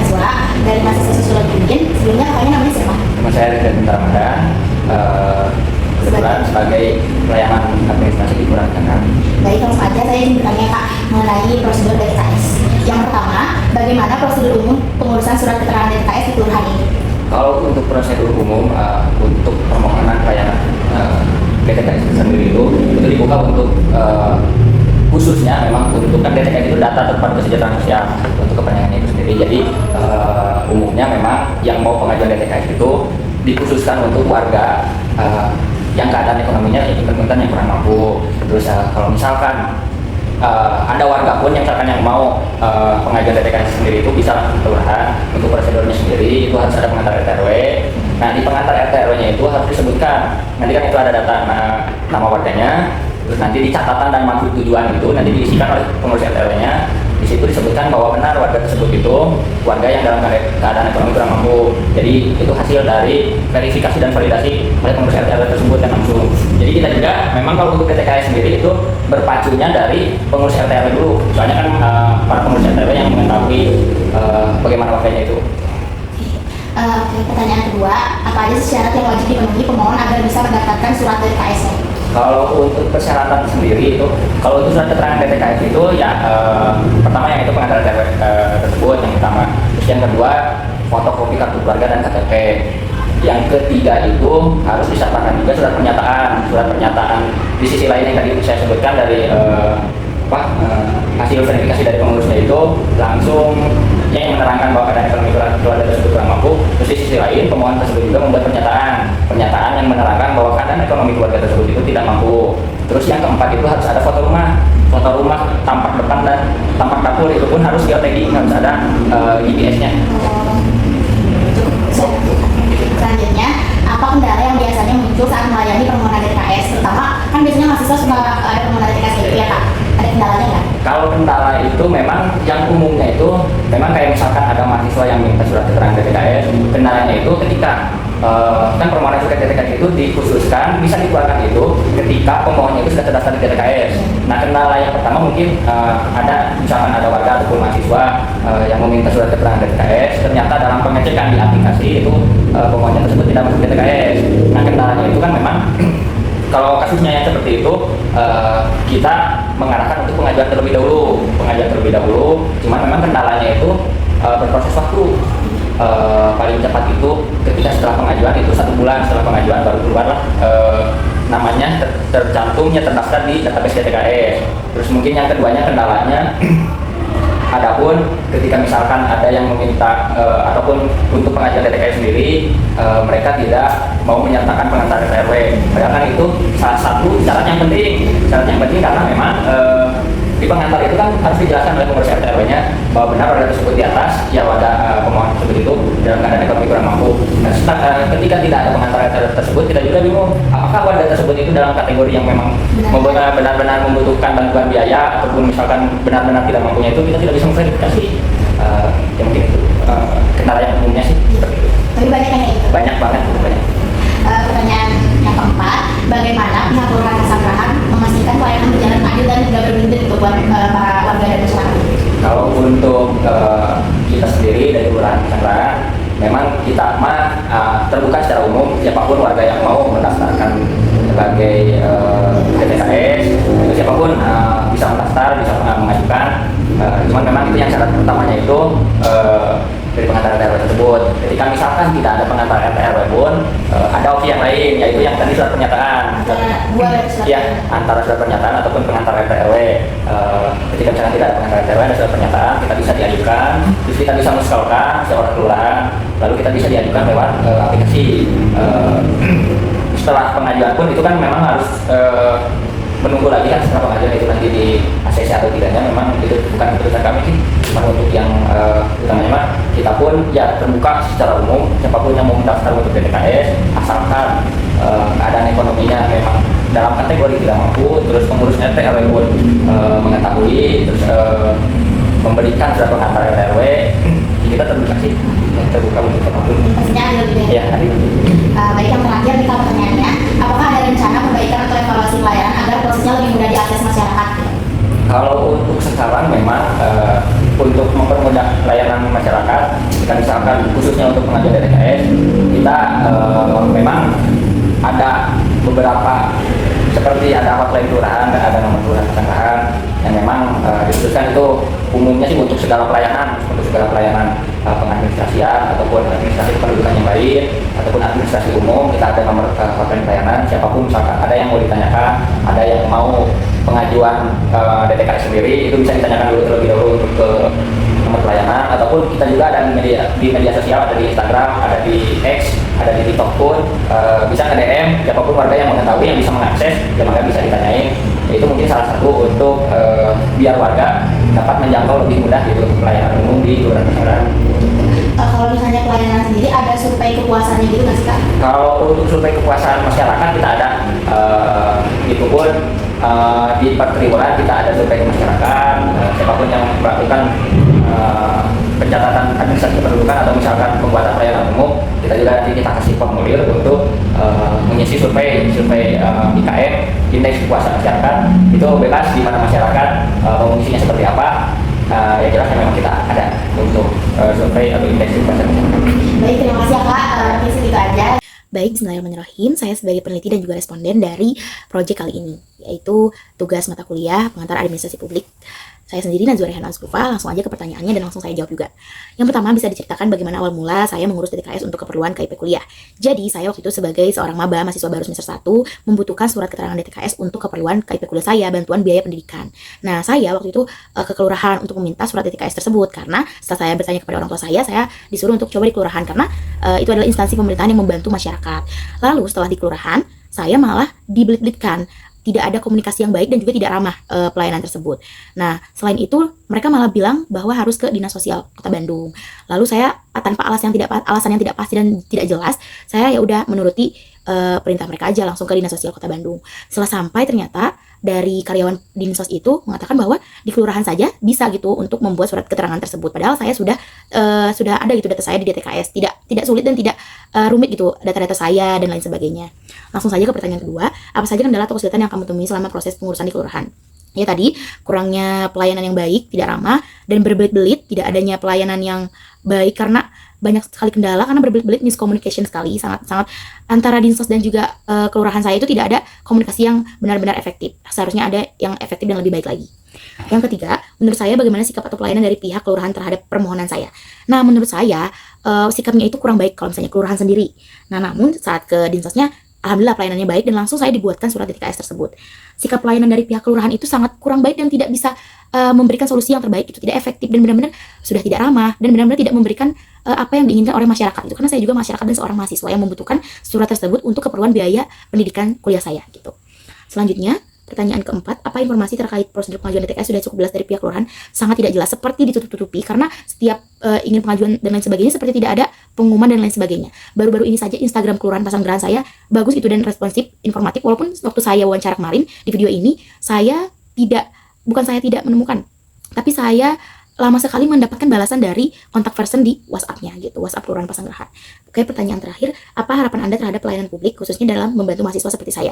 mahasiswa dari mahasiswa Sosiologi. Sebelumnya kakaknya namanya siapa? Nama saya Rizal Bintang Ramadan, kebetulan sebagai pelayanan administrasi di Kelurahan Cangkang. Baik, langsung aja saya ingin bertanya Kak mengenai prosedur DTKS. Yang pertama, bagaimana prosedur umum pengurusan surat keterangan DTKS di kelurahan ini? Kalau untuk prosedur umum untuk permohonan pelayanan DTKS sendiri itu dibuka untuk khususnya memang untuk kan DTKS itu data terpadu kesejahteraan sosial untuk kepentingan itu sendiri. Jadi umumnya memang yang mau pengajuan DTKS itu dikhususkan untuk warga yang keadaan ekonominya yang kurang mampu. Terus kalau misalkan ada warga pun yang misalkan yang mau pengajuan DTKS sendiri itu bisa langsung ke kelurahan. Untuk prosedurnya sendiri itu harus ada pengantar RT/RW. Nah di pengantar RT/RW-nya itu harus disebutkan, nanti kan itu ada data nama warganya, terus nanti di catatan dan maksud tujuan itu nanti diisikan oleh pengurus RT/RW-nya. Di situ disebutkan bahwa benar warga tersebut itu warga yang dalam keadaan ekonomi kurang mampu. Jadi itu hasil dari verifikasi dan validasi oleh pengurus RT/RW tersebut dan langsung. Jadi kita juga memang kalau untuk DTKS sendiri itu berpacunya dari pengurus RT/RW dulu. Soalnya kan para pengurus RT/RW yang mengetahui bagaimana warganya itu. Oke, pertanyaan kedua, apa aja syarat yang wajib dipenuhi pemohon agar bisa mendapatkan surat DTKS-nya? Kalau untuk persyaratan sendiri itu, kalau untuk surat keterangan DTKS itu ya pertama yang itu pengantar tersebut yang pertama. Terus yang kedua fotokopi kartu keluarga dan KTP. Yang ketiga itu harus disertakan juga surat pernyataan. Di sisi lain yang tadi saya sebutkan dari hasil verifikasi dari pengurusnya itu langsung yang menerangkan bahwa keadaan ekonomi keluarga tersebut kurang mampu. Terus di sisi lain pemohon tersebut juga membuat pernyataan yang menerangkan bahwa keadaan ekonomi keluarga tersebut itu tidak mampu. Terus yang keempat itu harus ada foto rumah, tampak depan dan tampak dapur itu pun harus di-tagging, harus ada GPS-nya. Selanjutnya, apa kendala yang biasanya muncul saat melayani permohonan DTKS? Terutama kan biasanya mahasiswa suka ada permohonan DTKS gitu ya Kak? Ada kendalanya nggak? Kalau kendala itu memang yang umumnya itu memang kayak misalkan ada mahasiswa yang minta surat keterangan DTKS, kendalanya itu ketika kan permohonan surat DTKS itu dikhususkan bisa dikeluarkan itu ketika pemohonnya itu sudah terdaftar di DTKS. Nah kendala yang pertama mungkin ada misalkan ada warga ataupun mahasiswa yang meminta surat keterangan DTKS, ternyata dalam pengecekan di aplikasi itu pemohonnya tersebut tidak masuk DTKS. Nah kendalanya itu kan memang kalau kasusnya yang seperti itu kita mengarahkan untuk pengajuan terlebih dahulu. Cuman memang kendalanya itu berproses waktu. Paling cepat itu ketika setelah pengajuan itu 1 bulan setelah pengajuan baru keluarlah namanya tercantumnya terdaftar di database DTKS. Terus mungkin yang keduanya kendalanya adapun ketika misalkan ada yang meminta ataupun untuk pengajuan DTKS sendiri mereka tidak mau menyertakan pengantar RT/RW. Padahal kan itu salah satu syarat yang penting karena memang di pengantar itu kan harus dijelaskan oleh pengurus RT/RW-nya bahwa benar warga tersebut di atas ya warga pemohon tersebut itu dalam keadaan ekonomi kurang mampu. Nah, ketika tidak ada pengantar RT/RW tersebut kita juga bingung apakah warga tersebut itu dalam kategori yang memang benar-benar membutuhkan bantuan biaya ataupun misalkan benar-benar tidak mampunya itu kita tidak bisa memverifikasi. Ya mungkin itu kendala yang umumnya sih seperti itu. Tapi banyak yang kayak gitu? Banyak banget. Pertanyaan yang keempat, bagaimana pihak Kelurahan Kasanggrahan memastikan pelayanan berjalan adil dan tidak berbentuk untuk para warga dan masyarakat? Kalau untuk kita sendiri dari Kelurahan Kasanggrahan, memang kita terbuka secara umum siapapun warga yang mau mendaftarkan sebagai DTKS, siapapun bisa mendaftar, bisa mengajukan. Cuman memang itu yang syarat utamanya itu dari pengantar RT/RW tersebut. Ketika misalkan tidak ada pengantar RT/RW pun ada opsi yang lain, yaitu yang tadi surat pernyataan. Ya, antara surat pernyataan ataupun pengantar RT/RW. Ketika misalkan tidak ada pengantar RT/RW, ada surat pernyataan, kita bisa diajukan, terus kita bisa mensukalkan seorang kelurahan, lalu kita bisa diajukan lewat aplikasi. Setelah pengajuan pun itu kan memang harus menunggu lagi kan setelah pengajuan itu nanti di ACC atau tidaknya, memang itu bukan keputusan kami sih. Cuma untuk yang utamanya kita pun ya terbuka secara umum siapapun yang mau mendaftar untuk DTKS asalkan keadaan ekonominya memang dalam kategori tidak mampu, terus pengurus RT/RW pun mengetahui, terus memberikan surat pengantar RT/RW, kita terbuka sih, terbuka untuk siapapun. Pastinya adil gitu ya? Iya, adil. Baik, yang terakhir kita pertanyaannya, apakah ada rencana perbaikan atau evaluasi pelayanan agar prosesnya lebih mudah diakses masyarakat? Kalau untuk sekarang memang untuk mempermudah layanan masyarakat masyarakat. Kita misalkan khususnya untuk pengajuan DTKS, kita memang ada beberapa seperti ada hotline kelurahan dan ada nomor kelurahan kecamatan yang memang dikhususkan itu umumnya sih untuk segala pelayanan pengadministrasian ataupun administrasi kependudukan yang lain ataupun administrasi umum. Kita ada nomor hotline pelayanan, siapapun misalkan ada yang mau ditanyakan, ada yang mau pengajuan DTKS sendiri, itu bisa ditanyakan dulu terlebih dahulu untuk ke nomor pelayanan. Ataupun kita juga ada di media sosial, ada di Instagram, ada di X, ada di TikTok pun, bisa nge-DM siapapun warga yang mengetahui, yang bisa mengakses, yang maka bisa ditanyain. Itu mungkin salah satu untuk biar warga dapat menjangkau lebih mudah gitu untuk pelayanan umum di kelurahan Pasanggrahan. Kalau misalnya pelayanan sendiri ada survei kepuasannya gitu nggak sih Kak? Kalau untuk survei kepuasan masyarakat kita ada, itu pun di per triwulan kita ada survei ke masyarakat, siapapun yang melakukan pencatatan administrasi kependudukan atau misalkan pembuatan pelayanan umum, kita juga nanti kita kasih formulir untuk mengisi survei IKM, indeks kepuasan masyarakat. Itu bebas di mana masyarakat mau mengisinya seperti apa. Ya jelas memang kita ada untuk survei atau indeks kepuasan masyarakat. Baik, terima kasih ya Kak, mungkin segitu aja. Baik, bismillahirrahmanirrahim. Saya sebagai peneliti dan juga responden dari proyek kali ini, yaitu tugas mata kuliah pengantar administrasi publik. Saya sendiri Nazwa Rehan Askufa, langsung aja ke pertanyaannya dan langsung saya jawab juga. Yang pertama, bisa diceritakan bagaimana awal mula saya mengurus DTKS untuk keperluan KIP kuliah. Jadi, saya waktu itu sebagai seorang maba, mahasiswa baru semester 1, membutuhkan surat keterangan DTKS untuk keperluan KIP kuliah saya, bantuan biaya pendidikan. Nah, saya waktu itu ke kelurahan untuk meminta surat DTKS tersebut, karena setelah saya bertanya kepada orang tua saya disuruh untuk coba di kelurahan, karena itu adalah instansi pemerintahan yang membantu masyarakat. Lalu, setelah di kelurahan, saya malah dibelit-belitkan. Tidak ada komunikasi yang baik dan juga tidak ramah pelayanan tersebut. Nah, selain itu mereka malah bilang bahwa harus ke Dinas Sosial Kota Bandung. Lalu saya tanpa alasan yang tidak pasti dan tidak jelas, saya ya udah menuruti perintah mereka aja, langsung ke Dinas Sosial Kota Bandung. Setelah sampai ternyata dari karyawan Dinsos itu mengatakan bahwa di kelurahan saja bisa gitu untuk membuat surat keterangan tersebut. Padahal saya sudah ada gitu data saya di DTKS, tidak sulit dan tidak rumit gitu data-data saya dan lain sebagainya. Langsung saja ke pertanyaan kedua, apa saja kendala atau kesulitan yang kamu temui selama proses pengurusan di kelurahan? Ya tadi, kurangnya pelayanan yang baik, tidak ramah, dan berbelit-belit, tidak adanya pelayanan yang baik karena banyak sekali kendala, karena berbelit-belit miscommunication sekali, sangat antara Dinsos dan juga kelurahan saya itu tidak ada komunikasi yang benar-benar efektif. Seharusnya ada yang efektif dan lebih baik lagi. Yang ketiga, menurut saya bagaimana sikap atau pelayanan dari pihak kelurahan terhadap permohonan saya? Nah, menurut saya sikapnya itu kurang baik kalau misalnya kelurahan sendiri. Nah, namun saat ke Dinsosnya, alhamdulillah pelayanannya baik dan langsung saya dibuatkan surat DTKS tersebut. Sikap pelayanan dari pihak kelurahan itu sangat kurang baik dan tidak bisa memberikan solusi yang terbaik, itu tidak efektif dan benar-benar sudah tidak ramah dan benar-benar tidak memberikan apa yang diinginkan oleh masyarakat itu. Karena saya juga masyarakat dan seorang mahasiswa yang membutuhkan surat tersebut untuk keperluan biaya pendidikan kuliah saya gitu. Selanjutnya, pertanyaan keempat, apa informasi terkait prosedur pengajuan DTKS sudah cukup jelas dari pihak kelurahan? Sangat tidak jelas, seperti ditutup-tutupi karena setiap ingin pengajuan dan lain sebagainya seperti tidak ada pengumuman dan lain sebagainya. Baru-baru ini saja Instagram kelurahan Pasanggrahan saya bagus itu dan responsif, informatif, walaupun waktu saya wawancara kemarin di video ini bukan saya tidak menemukan, tapi saya lama sekali mendapatkan balasan dari kontak person di WhatsApp-nya gitu, WhatsApp kelurahan Pasanggrahan. Oke, pertanyaan terakhir, apa harapan Anda terhadap pelayanan publik khususnya dalam membantu mahasiswa seperti saya?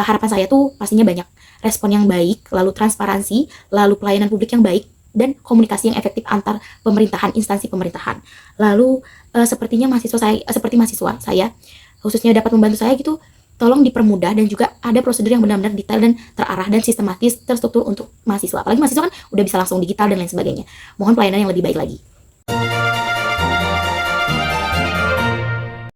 Harapan saya tuh pastinya banyak, respon yang baik, lalu transparansi, lalu pelayanan publik yang baik, dan komunikasi yang efektif antar pemerintahan, instansi pemerintahan. Lalu seperti mahasiswa saya khususnya dapat membantu saya gitu, tolong dipermudah dan juga ada prosedur yang benar-benar detail dan terarah dan sistematis, terstruktur untuk mahasiswa. Apalagi mahasiswa kan udah bisa langsung digital dan lain sebagainya. Mohon pelayanan yang lebih baik lagi.